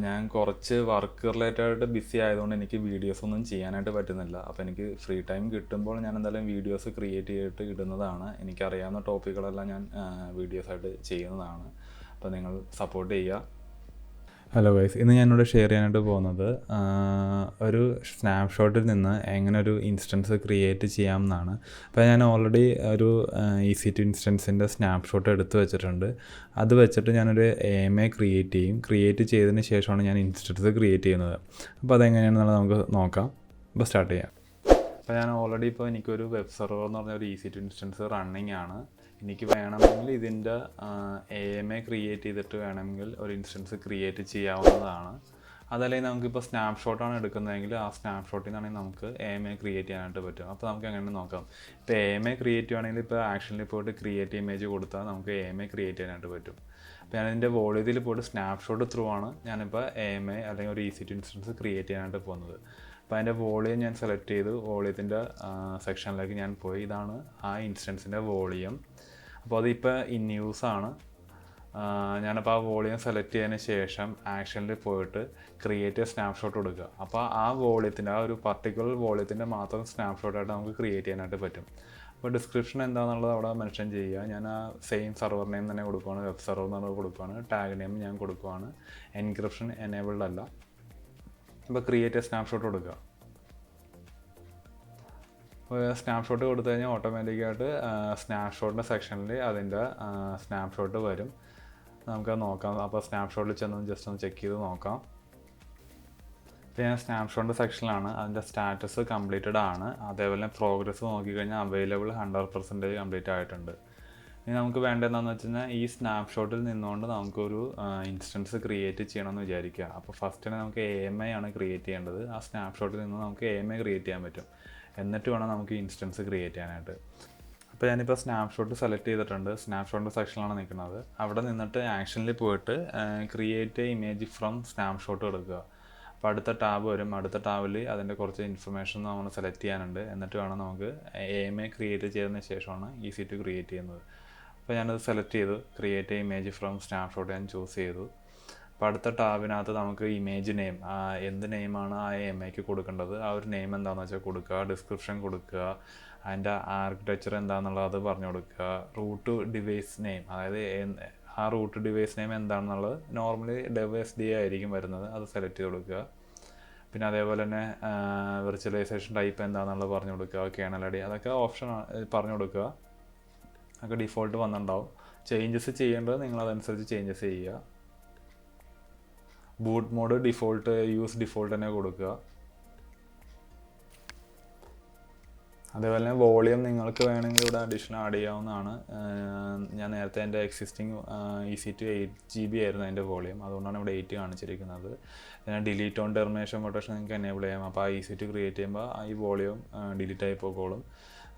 ഞാൻ കുറച്ച് work related BC ആയതുകൊണ്ട് എനിക്ക് വീഡിയോസൊന്നും ചെയ്യാനായിട്ട് പറ്റുന്നില്ല. അപ്പോൾ എനിക്ക് ഫ്രീ ടൈം കിട്ടുമ്പോൾ ഞാൻ എന്തായാലും വീഡിയോസ് ക്രിയേറ്റ് ചെയ്തിട്ട് ഇടുന്നതാണ്. എനിക്കറിയാവുന്ന ടോപ്പിക്കുകളെല്ലാം ഞാൻ വീഡിയോസായിട്ട് ചെയ്യുന്നതാണ്. അപ്പോൾ നിങ്ങൾ സപ്പോർട്ട് ചെയ്യുക. ഹലോ ഗൈസ്, ഇന്ന് ഞാനിവിടെ ഷെയർ ചെയ്യാനായിട്ട് പോകുന്നത് ഒരു സ്നാപ്ഷോട്ടിൽ നിന്ന് എങ്ങനെ ഒരു ഇൻസ്റ്റൻസ് ക്രിയേറ്റ് ചെയ്യാമെന്നാണ്. അപ്പോൾ ഞാൻ ഓൾറെഡി ഒരു EC2 ഇൻസ്റ്റൻസിൻ്റെ സ്നാപ്ഷോട്ട് എടുത്ത് വെച്ചിട്ടുണ്ട്. അത് വെച്ചിട്ട് ഞാനൊരു AMA ക്രിയേറ്റ് ചെയ്തതിന് ശേഷമാണ് ഞാൻ ഇൻസ്റ്റൻസ് ക്രിയേറ്റ് ചെയ്യുന്നത്. അപ്പോൾ അതെങ്ങനെയാണെന്നുള്ളത് നമുക്ക് നോക്കാം. അപ്പോൾ സ്റ്റാർട്ട് ചെയ്യാം. അപ്പോൾ ഞാൻ ഓൾറെഡി എനിക്കൊരു വെബ് സെർവർ എന്ന് പറഞ്ഞ ഒരു EC2 ഇൻസ്റ്റൻസ് റണ്ണിങ് ആണ്. എനിക്ക് വേണമെങ്കിൽ ഇതിൻ്റെ AMA ക്രിയേറ്റ് ചെയ്തിട്ട് വേണമെങ്കിൽ ഒരു ഇൻസ്റ്റൻസ് ക്രിയേറ്റ് ചെയ്യാവുന്നതാണ്. അതല്ലെങ്കിൽ നമുക്കിപ്പോൾ സ്നാപ്ഷോട്ടാണ് എടുക്കുന്നതെങ്കിൽ ആ സ്നാപ്ഷോട്ടിൽ നിന്നാണെങ്കിൽ നമുക്ക് AMA ക്രിയേറ്റ് ചെയ്യാനായിട്ട് പറ്റും. അപ്പോൾ നമുക്ക് എങ്ങനെ നോക്കാം. ഇപ്പോൾ AMA ക്രിയേറ്റ് ചെയ്യുകയാണെങ്കിൽ ഇപ്പോൾ ആക്ഷനിൽ പോയിട്ട് ക്രിയേറ്റ് ഇമേജ് കൊടുത്താൽ നമുക്ക് AMA ക്രിയേറ്റ് ചെയ്യാനായിട്ട് പറ്റും. അപ്പോൾ ഞാനിതിൻ്റെ വോളിയത്തിൽ പോയിട്ട് സ്നാപ്ഷോട്ട് ത്രൂ ആണ് ഞാനിപ്പോൾ AMA അല്ലെങ്കിൽ ഒരു EC2 ഇൻസ്റ്റൻസ് ക്രിയേറ്റ് ചെയ്യാനായിട്ട് പോകുന്നത്. അപ്പോൾ അതിൻ്റെ വോളിയം ഞാൻ സെലക്ട് ചെയ്തു. വോളിയത്തിൻ്റെ സെക്ഷനിലേക്ക് ഞാൻ പോയി. ഇതാണ് ആ ഇൻസ്റ്റൻസിൻ്റെ വോളിയം. അപ്പോൾ അതിപ്പോൾ ഇൻ യൂസാണ്. ഞാനപ്പോൾ ആ വോളിയം സെലക്ട് ചെയ്തതിന് ശേഷം ആക്ഷനിൽ പോയിട്ട് ക്രിയേറ്റ് സ്നാപ്ഷോട്ട് കൊടുക്കുക. അപ്പോൾ ആ വോളിയത്തിൻ്റെ ആ ഒരു പർട്ടിക്കുലർ വോളിയത്തിൻ്റെ മാത്രം സ്നാപ്ഷോട്ടായിട്ട് നമുക്ക് ക്രിയേറ്റ് ചെയ്യാനായിട്ട് പറ്റും. അപ്പോൾ ഡിസ്ക്രിപ്ഷൻ എന്താണെന്നുള്ളത് അവിടെ മെൻഷൻ ചെയ്യുക. ഞാൻ ആ സെയിം സെർവർ നെയിം തന്നെ കൊടുക്കുകയാണ്. വെബ് സെർവർ എന്നുള്ളത് കൊടുക്കുകയാണ്. ടാഗ് നെയിം ഞാൻ കൊടുക്കുകയാണ്. എൻക്രിപ്ഷൻ എനേബിൾഡ് അല്ല. അപ്പോൾ ക്രിയേറ്റ് സ്നാപ്ഷോട്ട് കൊടുക്കുക. സ്നാപ്ഷോട്ട് കൊടുത്തു കഴിഞ്ഞാൽ ഓട്ടോമാറ്റിക്കായിട്ട് സ്നാപ്ഷോട്ടിൻ്റെ സെക്ഷനിൽ അതിൻ്റെ സ്നാപ്ഷോട്ട് വരും. നമുക്കത് നോക്കാം. അപ്പോൾ സ്നാപ്ഷോട്ടിൽ ചെന്ന് ജസ്റ്റ് ഒന്ന് ചെക്ക് ചെയ്ത് നോക്കാം. ഇപ്പോൾ ഞാൻ സ്നാപ്ഷോട്ടിൻ്റെ സെക്ഷനിലാണ്. അതിൻ്റെ സ്റ്റാറ്റസ് കംപ്ലീറ്റഡ് ആണ്. അതേപോലെ പ്രോഗ്രസ് നോക്കിക്കഴിഞ്ഞാൽ അവൈലബിൾ 100% കംപ്ലീറ്റ് ആയിട്ടുണ്ട്. ഇനി നമുക്ക് വേണ്ടതെന്ന് വെച്ച് കഴിഞ്ഞാൽ ഈ സ്നാപ്ഷോട്ടിൽ നിന്നുകൊണ്ട് നമുക്കൊരു ഇൻസ്റ്റൻസ് ക്രിയേറ്റ് ചെയ്യണമെന്ന് വിചാരിക്കുക. അപ്പോൾ ഫസ്റ്റിന് നമുക്ക് AMA ആണ് ക്രിയേറ്റ് ചെയ്യേണ്ടത്. ആ സ്നാപ്ഷോട്ടിൽ നിന്ന് നമുക്ക് AMA ക്രിയേറ്റ് ചെയ്യാൻ പറ്റും. എന്നിട്ട് വേണം നമുക്ക് ഇൻസ്റ്റൻസ് ക്രിയേറ്റ് ചെയ്യാനായിട്ട്. അപ്പോൾ ഞാനിപ്പോൾ സ്നാപ്ഷോട്ട് സെലക്ട് ചെയ്തിട്ടുണ്ട്. സ്നാപ്ഷോട്ടിൻ്റെ സെക്ഷനിലാണ് നിൽക്കുന്നത്. അവിടെ നിന്നിട്ട് ആക്ഷനിൽ പോയിട്ട് ക്രിയേറ്റ് ഇമേജ് ഫ്രം സ്നാപ്ഷോട്ട് എടുക്കുക. അപ്പോൾ അടുത്ത ടാബ് വരും. അടുത്ത ടാബിൽ അതിൻ്റെ കുറച്ച് ഇൻഫർമേഷൻ നമ്മൾ സെലക്ട് ചെയ്യാനുണ്ട്. എന്നിട്ട് വേണം നമുക്ക് AMA ക്രിയേറ്റ് ചെയ്തതിന് ശേഷമാണ് EC2 ക്രിയേറ്റ് ചെയ്യുന്നത്. അപ്പോൾ ഞാനത് സെലക്ട് ചെയ്തു. ക്രിയേറ്റ് ഇമേജ് ഫ്രം സ്നാപ്ഷോട്ട് ഞാൻ ചൂസ് ചെയ്തു. അപ്പോൾ അടുത്ത ടാബിനകത്ത് നമുക്ക് ഇമേജ് നെയിം, എന്ത് നെയിമാണ് ആ AMAക്ക് കൊടുക്കേണ്ടത് ആ ഒരു നെയിം എന്താണെന്ന് വെച്ചാൽ കൊടുക്കുക. ഡിസ്ക്രിപ്ഷൻ കൊടുക്കുക. അതിൻ്റെ ആർക്കിടെക്ചർ എന്താണെന്നുള്ളത് അത് പറഞ്ഞു കൊടുക്കുക. റൂട്ട് ഡിവൈസ് നെയിം, അതായത് ആ റൂട്ട് ഡിവൈസ് നെയിം എന്താണെന്നുള്ളത് നോർമലി DevSD ആയിരിക്കും വരുന്നത്. അത് സെലക്ട് ചെയ്ത് കൊടുക്കുക. പിന്നെ അതേപോലെ തന്നെ വിർച്വലൈസേഷൻ ടൈപ്പ് എന്താണെന്നുള്ളത് പറഞ്ഞു കൊടുക്കുക. കേണൽ ID അതൊക്കെ ഓപ്ഷൻ പറഞ്ഞു കൊടുക്കുക. അതൊക്കെ ഡിഫോൾട്ട് വന്നിട്ടുണ്ടാവും. ചേഞ്ചസ് ചെയ്യേണ്ടത് നിങ്ങളതനുസരിച്ച് ചേഞ്ചസ് ചെയ്യുക. ബൂട്ട് മോഡ് ഡിഫോൾട്ട് ഡിഫോൾട്ട് തന്നെ കൊടുക്കുക. അതേപോലെ തന്നെ വോളിയം നിങ്ങൾക്ക് വേണമെങ്കിൽ ഇവിടെ അഡീഷണൽ ആഡ് ചെയ്യാവുന്നതാണ്. ഞാൻ നേരത്തെ എൻ്റെ എക്സിസ്റ്റിംഗ് EC2 8GB ആയിരുന്നു അതിൻ്റെ വോളിയം. അതുകൊണ്ടാണ് ഇവിടെ 8 കാണിച്ചിരിക്കുന്നത്. ഞാൻ ഡിലീറ്റ് ഓൺ ടെർമിനേഷൻ പ്രൊട്ടക്ഷൻ നിങ്ങൾക്ക് എനേബിൾ ചെയ്യാം. അപ്പോൾ ആ EC2 ക്രിയേറ്റ് ചെയ്യുമ്പോൾ ഈ വോളിയം ഡിലീറ്റ് ആയി പോയിക്കോളും.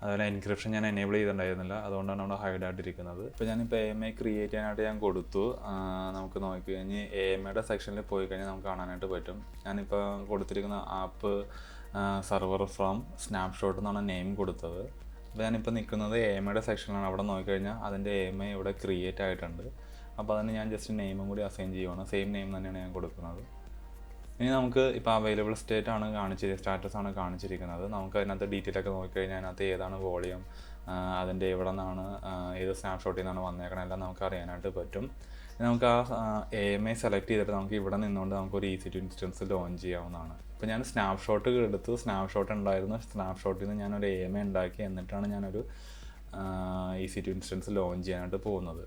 അതുപോലെ എൻക്രിപ്ഷൻ ഞാൻ എനേബിൾ ചെയ്തിട്ടുണ്ടായിരുന്നില്ല. അതുകൊണ്ടാണ് അവിടെ ഹൈഡ് ആയിട്ടിരിക്കുന്നത്. ഇപ്പോൾ ഞാനിപ്പോൾ AMA ക്രിയേറ്റ് ചെയ്യാനായിട്ട് ഞാൻ കൊടുത്തു. നമുക്ക് നോക്കി കഴിഞ്ഞ് AMAയുടെ സെക്ഷനിൽ പോയി കഴിഞ്ഞാൽ നമുക്ക് കാണാനായിട്ട് പറ്റും. ഞാനിപ്പോൾ കൊടുത്തിരിക്കുന്ന ആപ്പ് സെർവർ ഫ്രം സ്നാപ്ഷോട്ട് എന്നാണ് നെയിം കൊടുത്തത്. അപ്പോൾ ഞാനിപ്പോൾ നിൽക്കുന്നത് AMAയുടെ സെക്ഷനിലാണ്. അവിടെ നോക്കിക്കഴിഞ്ഞാൽ അതിൻ്റെ AMA ഇവിടെ ക്രിയേറ്റ് ആയിട്ടുണ്ട്. അപ്പോൾ അതിന് ഞാൻ ജസ്റ്റ് നെയിമും കൂടി അസൈൻ ചെയ്യുവാണ്. സെയിം നെയിം തന്നെയാണ് ഞാൻ കൊടുക്കുന്നത്. ഇനി നമുക്ക് ഇപ്പോൾ അവൈലബിൾ സ്റ്റാറ്റസ് ആണ് കാണിച്ചിരിക്കുന്നത്. നമുക്ക് അതിനകത്ത് ഡീറ്റെയിൽ ഒക്കെ നോക്കിക്കഴിഞ്ഞാൽ അതിനകത്ത് ഏതാണ് വോളിയം, അതിൻ്റെ എവിടെ നിന്നാണ്, ഏത് സ്നാപ്ഷോട്ടിൽ നിന്നാണ് വന്നേക്കണം എല്ലാം നമുക്ക് അറിയാനായിട്ട് പറ്റും. നമുക്ക് ആ AMA സെലക്ട് ചെയ്തിട്ട് നമുക്ക് ഇവിടെ നിന്നുകൊണ്ട് നമുക്കൊരു EC2 ഇൻസ്റ്റൻസ് ലോഞ്ച് ചെയ്യാവുന്നതാണ്. ഇപ്പോൾ ഞാൻ സ്നാപ്ഷോട്ട് എടുത്തു. സ്നാപ്ഷോട്ട് ഉണ്ടായിരുന്നു. സ്നാപ്ഷോട്ടിൽ നിന്ന് ഞാനൊരു AMA ഉണ്ടാക്കി. എന്നിട്ടാണ് ഞാനൊരു EC2 ഇൻസ്റ്റൻസ് ലോഞ്ച് ചെയ്യാനായിട്ട് പോകുന്നത്.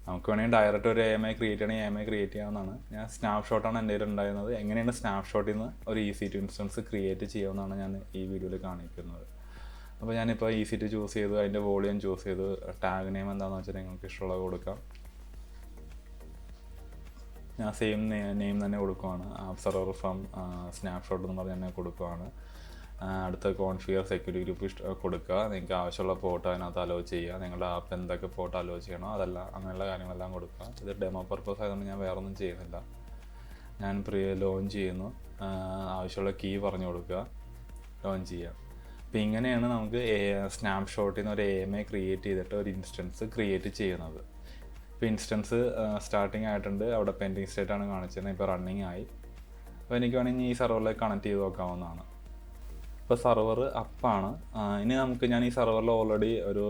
നമുക്ക് വേണമെങ്കിൽ ഡയറക്റ്റ് ഒരു AMA ക്രിയേറ്റ് ചെയ്യാവുന്നതാണ്. ഞാൻ സ്നാപ്ഷോട്ടാണ് എൻ്റെ കയ്യിൽ ഉണ്ടായിരുന്നത്. എങ്ങനെയാണ് സ്നാപ്ഷോട്ടിൽ നിന്ന് ഒരു EC2 ഇൻസ്റ്റൻസ് ക്രിയേറ്റ് ചെയ്യാമെന്നാണ് ഞാൻ ഈ വീഡിയോയിൽ കാണിക്കുന്നത്. അപ്പോൾ ഞാനിപ്പോൾ EC2 ചൂസ് ചെയ്തു. അതിൻ്റെ വോളിയം ചൂസ് ചെയ്തു. ടാഗ് നെയിം എന്താണെന്ന് വെച്ചാൽ നിങ്ങൾക്ക് ഇഷ്ടമുള്ളത് കൊടുക്കാം. ഞാൻ സെയിം നെയിം തന്നെ കൊടുക്കുവാണ്. ആപ്പ് സെർവർ ഫ്രം സ്നാപ്ഷോട്ട് എന്ന് പറഞ്ഞ് തന്നെ കൊടുക്കുവാണ്. അടുത്ത കോൺഫിഗർ സെക്യൂരിറ്റി ഗ്രൂപ്പ് കൊടുക്കുക. നിങ്ങൾക്ക് ആവശ്യമുള്ള പോർട്ട് അതിനകത്ത് അലോ ചെയ്യുക. നിങ്ങളുടെ ആപ്പ് എന്തൊക്കെ പോർട്ട് അലോ ചെയ്യണോ അതെല്ലാം അങ്ങനെയുള്ള കാര്യങ്ങളെല്ലാം കൊടുക്കുക. ഇത് ഡെമോ പർപ്പസ് ആയതുകൊണ്ട് ഞാൻ വേറെ ഒന്നും ചെയ്യുന്നില്ല. ഞാൻ ലോഞ്ച് ചെയ്യുന്നു. ആവശ്യമുള്ള കീ പറഞ്ഞു കൊടുക്കുക. ലോഞ്ച് ചെയ്യുക. അപ്പോൾ ഇങ്ങനെയാണ് നമുക്ക് സ്നാപ്ഷോട്ടിൽ നിന്ന് ഒരു AMA ക്രിയേറ്റ് ചെയ്തിട്ട് ഒരു ഇൻസ്റ്റൻസ് ക്രിയേറ്റ് ചെയ്യുന്നത്. ഇപ്പോൾ ഇൻസ്റ്റൻസ് സ്റ്റാർട്ടിങ് ആയിട്ടുണ്ട്, അവിടെ പെൻഡിങ് സ്റ്റേറ്റ് ആണ് കാണിച്ചിരുന്നത്, ഇപ്പോൾ റണ്ണിങ് ആയി. അപ്പോൾ എനിക്ക് വേണമെങ്കിൽ ഈ സെർവറിലേക്ക് കണക്ട് ചെയ്ത് നോക്കാവുന്നതാണ്. ഇപ്പോൾ സെർവർ അപ്പാണ്. ഇനി ഞാൻ ഈ സെർവറിൽ ഓൾറെഡി ഒരു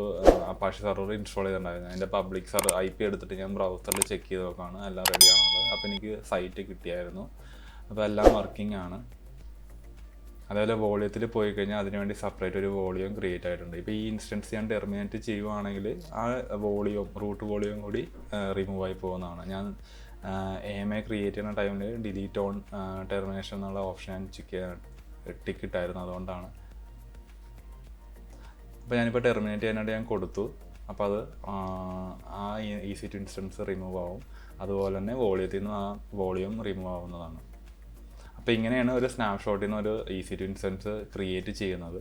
അപ്പാഷി സെർവർ ഇൻസ്റ്റാൾ ചെയ്തിട്ടുണ്ടായിരുന്നു. അതിൻ്റെ പബ്ലിക് IP എടുത്തിട്ട് ഞാൻ ബ്രൗസറിൽ ചെക്ക് ചെയ്ത് നോക്കുകയാണ് എല്ലാം റെഡി ആണുള്ളത്. അപ്പോൾ എനിക്ക് സൈറ്റ് കിട്ടിയായിരുന്നു. അപ്പോൾ എല്ലാം വർക്കിംഗ് ആണ്. അതേപോലെ വോളിയത്തിൽ പോയി കഴിഞ്ഞാൽ അതിനുവേണ്ടി സെപ്പറേറ്റ് ഒരു വോളിയം ക്രിയേറ്റ് ആയിട്ടുണ്ട്. ഇപ്പോൾ ഈ ഇൻസ്റ്റൻസ് ഞാൻ ടെർമിനേറ്റ് ചെയ്യുവാണെങ്കിൽ ആ റൂട്ട് വോളിയം കൂടി റിമൂവ് ആയി പോകുന്നതാണ്. ഞാൻ AMA ക്രിയേറ്റ് ചെയ്യുന്ന ടൈമിൽ ഡിലീറ്റ് ഓൺ ടെർമിനേഷൻ എന്നുള്ള ഓപ്ഷൻ ഞാൻ ടിക്ക് ഇട്ടായിരുന്നു, അതുകൊണ്ടാണ്. അപ്പോൾ ഞാനിപ്പോൾ ടെർമിനേറ്റ് ചെയ്യാനായിട്ട് ഞാൻ കൊടുത്തു. അപ്പോൾ അത് ആ EC2 ഇൻസ്റ്റൻസ് റിമൂവ് ആവും. അതുപോലെ തന്നെ വോളിയത്തിൽ നിന്ന് ആ വോളിയം റിമൂവ് ആവുന്നതാണ്. അപ്പോൾ ഇങ്ങനെയാണ് ഒരു സ്നാപ്ഷോട്ടിൽ നിന്ന് ഒരു EC2 ഇൻസ്റ്റൻസ് ക്രിയേറ്റ് ചെയ്യുന്നത്.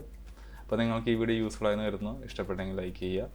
അപ്പോൾ നിങ്ങൾക്ക് ഈ വീഡിയോ യൂസ്ഫുൾ ആയെന്ന് കരുതുന്നു. ഇഷ്ടപ്പെട്ടെങ്കിൽ ലൈക്ക് ചെയ്യുക.